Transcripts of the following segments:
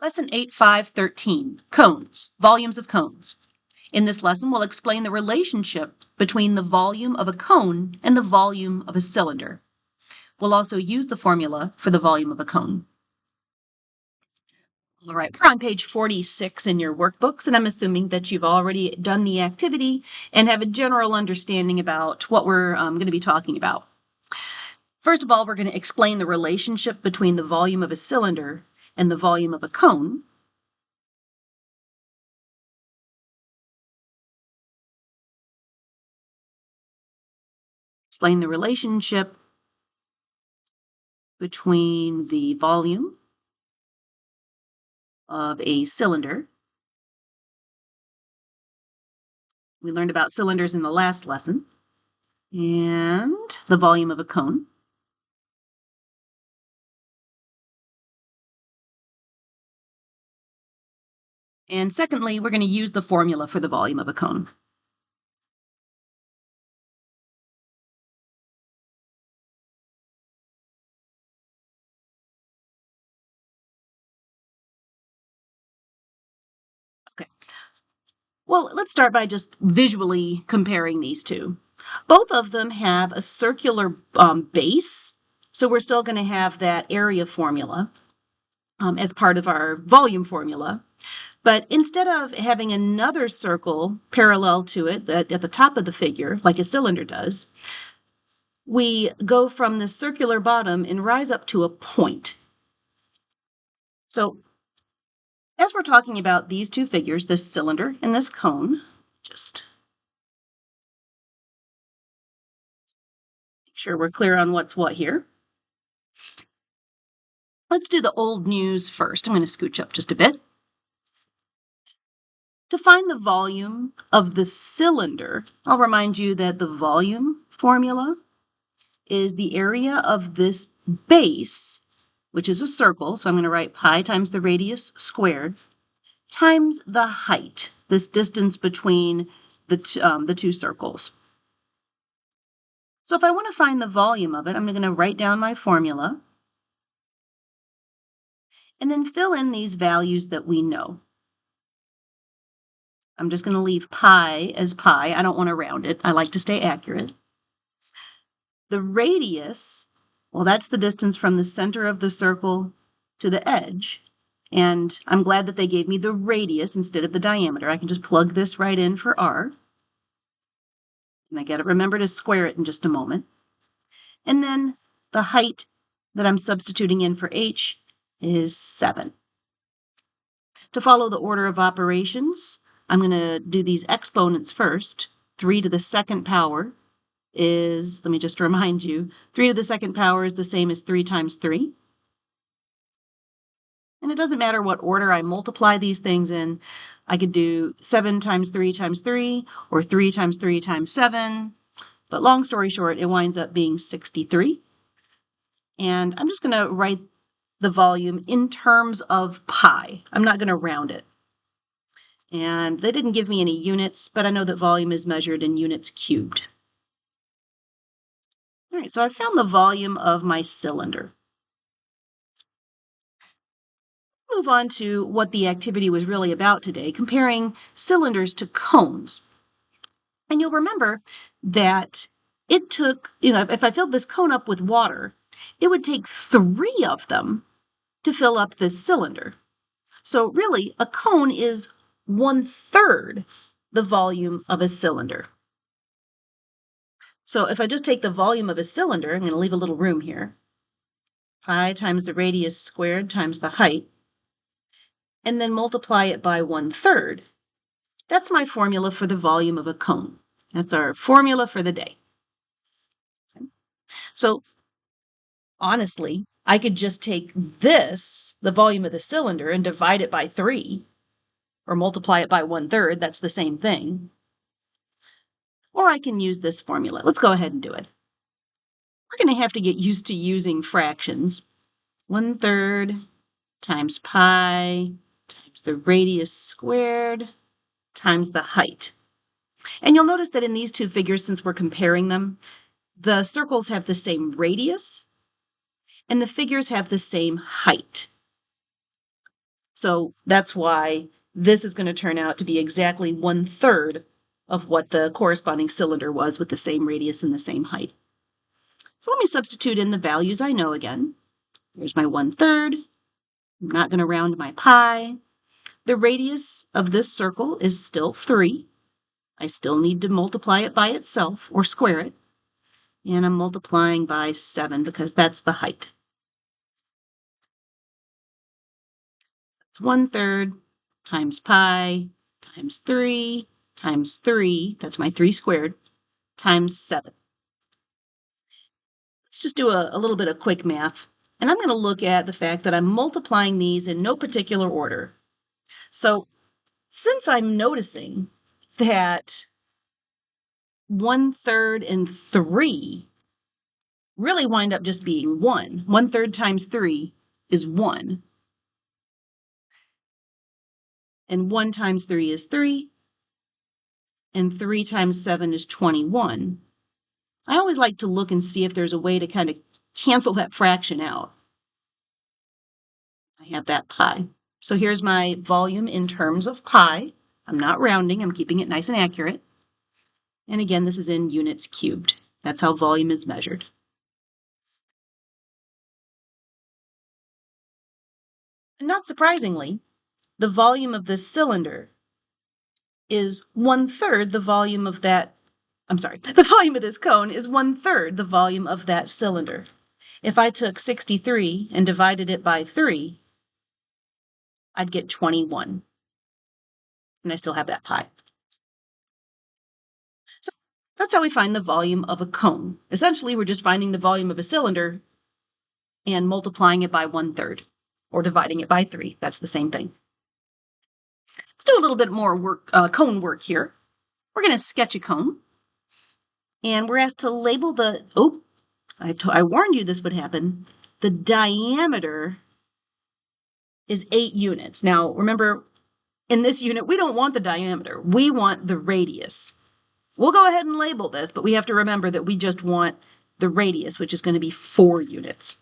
Lesson 8.5.13, Cones, Volumes of Cones. In this lesson, we'll explain the relationship between the volume of a cone and the volume of a cylinder. We'll also use the formula for the volume of a cone. All right, we're on page 46 in your workbooks, and I'm assuming that you've already done the activity and have a general understanding about what we're going to be talking about. First of all, we're going to explain the relationship between the volume of a cylinder and the volume of a cone. Explain the relationship between the volume of a cylinder. We learned about cylinders in the last lesson. And the volume of a cone. And secondly, we're going to use the formula for the volume of a cone. Okay. Well, let's start by just visually comparing these two. Both of them have a circular base, so we're still going to have that area formula as part of our volume formula. But instead of having another circle parallel to it at the top of the figure, like a cylinder does, we go from the circular bottom and rise up to a point. So as we're talking about these two figures, this cylinder and this cone, just make sure we're clear on what's what here. Let's do the old news first. I'm going to scooch up just a bit. To find the volume of the cylinder, I'll remind you that the volume formula is the area of this base, which is a circle, so I'm going to write pi times the radius squared, times the height, this distance between the two circles. So if I want to find the volume of it, I'm going to write down my formula and then fill in these values that we know. I'm just going to leave pi as pi. I don't want to round it. I like to stay accurate. The radius, well, that's the distance from the center of the circle to the edge. And I'm glad that they gave me the radius instead of the diameter. I can just plug this right in for r. And I got to remember to square it in just a moment. And then the height that I'm substituting in for h is 7. To follow the order of operations, I'm going to do these exponents first. 3 to the second power is, let me just remind you, 3 to the second power is the same as 3 times 3. And it doesn't matter what order I multiply these things in. I could do 7 times 3 times 3, or 3 times 3 times 7. But long story short, it winds up being 63. And I'm just going to write the volume in terms of pi. I'm not going to round it. And they didn't give me any units, but I know that volume is measured in units cubed. All right, so I found the volume of my cylinder. Move on to what the activity was really about today, comparing cylinders to cones. And you'll remember that it took, if I filled this cone up with water, it would take 3 of them to fill up this cylinder. So really, a cone is 1/3 the volume of a cylinder. So if I just take the volume of a cylinder, I'm going to leave a little room here. Pi times the radius squared times the height, and then multiply it by 1/3. That's my formula for the volume of a cone. That's our formula for the day. So honestly, I could just take this, the volume of the cylinder, and divide it by 3, or multiply it by 1/3. That's the same thing. Or I can use this formula. Let's go ahead and do it. We're going to have to get used to using fractions. 1/3 times pi times the radius squared times the height. And you'll notice that in these two figures, since we're comparing them, the circles have the same radius and the figures have the same height. So that's why this is going to turn out to be exactly 1/3 of what the corresponding cylinder was with the same radius and the same height. So let me substitute in the values I know again. There's my 1/3. I'm not going to round my pi. The radius of this circle is still 3. I still need to multiply it by itself or square it. And I'm multiplying by 7 because that's the height. It's 1/3 times pi times 3 times 3, that's my 3 squared, times 7. Let's just do a little bit of quick math. And I'm going to look at the fact that I'm multiplying these in no particular order. So since I'm noticing that 1/3 and 3 really wind up just being 1. 1/3 times 3 is 1. And 1 times 3 is 3. And 3 times 7 is 21. I always like to look and see if there's a way to kind of cancel that fraction out. I have that pi. So here's my volume in terms of pi. I'm not rounding, I'm keeping it nice and accurate. And again, this is in units cubed. That's how volume is measured. And not surprisingly, the volume of this cylinder is 1/3 the volume of that, the volume of this cone is 1/3 the volume of that cylinder. If I took 63 and divided it by 3, I'd get 21. And I still have that pi. So that's how we find the volume of a cone. Essentially, we're just finding the volume of a cylinder and multiplying it by 1/3 or dividing it by 3. That's the same thing. Let's do a little bit more work, cone work here. We're going to sketch a cone. And we're asked to label the, I warned you this would happen. The diameter is 8 units. Now, remember, in this unit, we don't want the diameter. We want the radius. We'll go ahead and label this, but we have to remember that we just want the radius, which is going to be 4 units.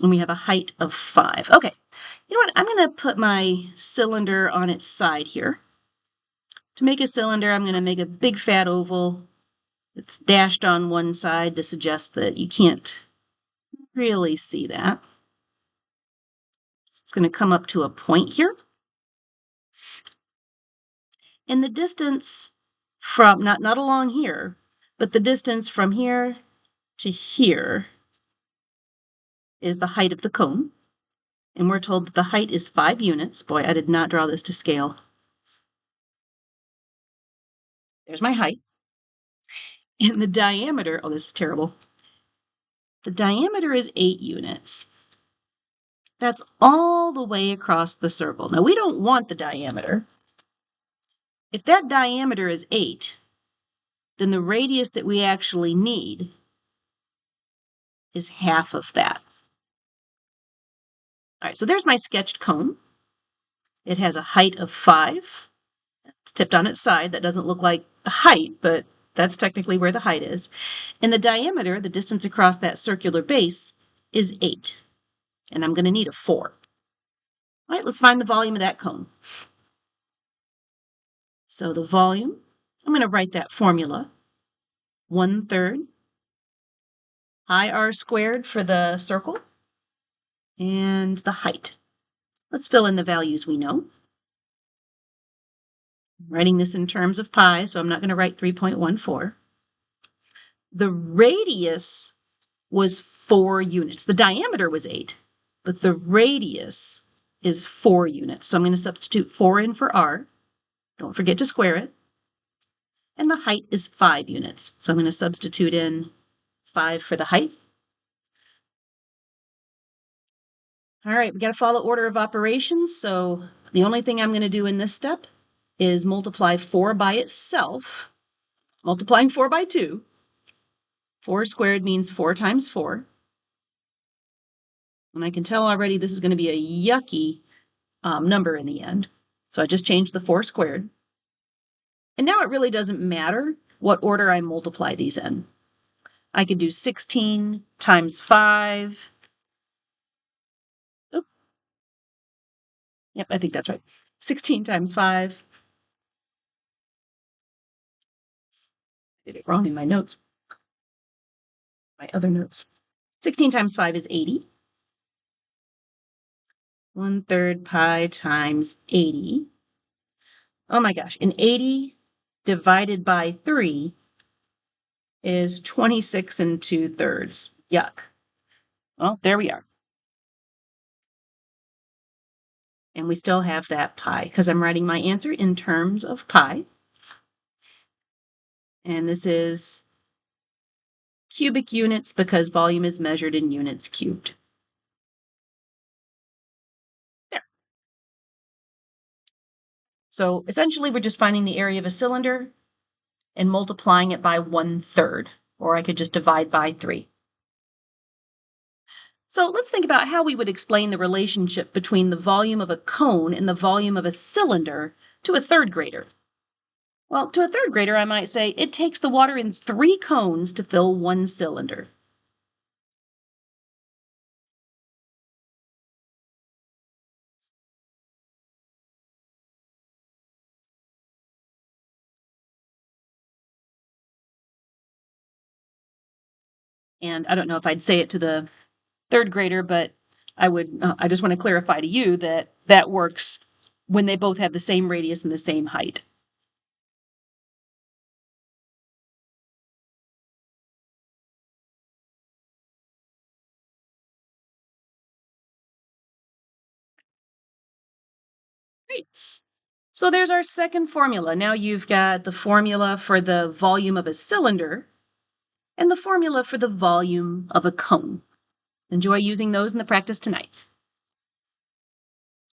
And we have a height of 5. Okay, you know what? I'm going to put my cylinder on its side here. To make a cylinder, I'm going to make a big fat oval. It's dashed on one side to suggest that you can't really see that. It's going to come up to a point here. And the distance from, not along here, but the distance from here to here is the height of the cone. And we're told that the height is 5 units. Boy, I did not draw this to scale. There's my height. And the diameter, oh, this is terrible. The diameter is 8 units. That's all the way across the circle. Now, we don't want the diameter. If that diameter is 8, then the radius that we actually need is half of that. All right, so there's my sketched cone. It has a height of 5. It's tipped on its side. That doesn't look like the height, but that's technically where the height is. And the diameter, the distance across that circular base, is 8. And I'm going to need a 4. All right, let's find the volume of that cone. So the volume, I'm going to write that formula. 1/3 pi r squared for the circle and the height. Let's fill in the values we know. I'm writing this in terms of pi, so I'm not going to write 3.14. The radius was 4 units. The diameter was 8, but the radius is 4 units. So I'm going to substitute 4 in for r. Don't forget to square it. And the height is 5 units. So I'm going to substitute in 5 for the height. All right, we got to follow order of operations. So the only thing I'm going to do in this step is multiply 4 by itself. Multiplying 4 by 2. 4 squared means 4 times 4. And I can tell already this is going to be a yucky number in the end. So I just changed the 4 squared. And now it really doesn't matter what order I multiply these in. I could do 16 times 5. Yep, I think that's right. 16 times 5. I did it wrong in my notes. My other notes. 16 times 5 is 80. 1/3 pi times 80. Oh my gosh. And 80 divided by 3 is 26 2/3. Yuck. Well, there we are. And we still have that pi because I'm writing my answer in terms of pi. And this is cubic units because volume is measured in units cubed. There. So essentially, we're just finding the area of a cylinder and multiplying it by 1/3, or I could just divide by 3. So let's think about how we would explain the relationship between the volume of a cone and the volume of a cylinder to a third grader. Well, to a third grader, I might say it takes the water in 3 cones to fill 1 cylinder. And I don't know if I'd say it to the third grader, but I just want to clarify to you that that works when they both have the same radius and the same height. Great. So there's our second formula. Now you've got the formula for the volume of a cylinder and the formula for the volume of a cone. Enjoy using those in the practice tonight.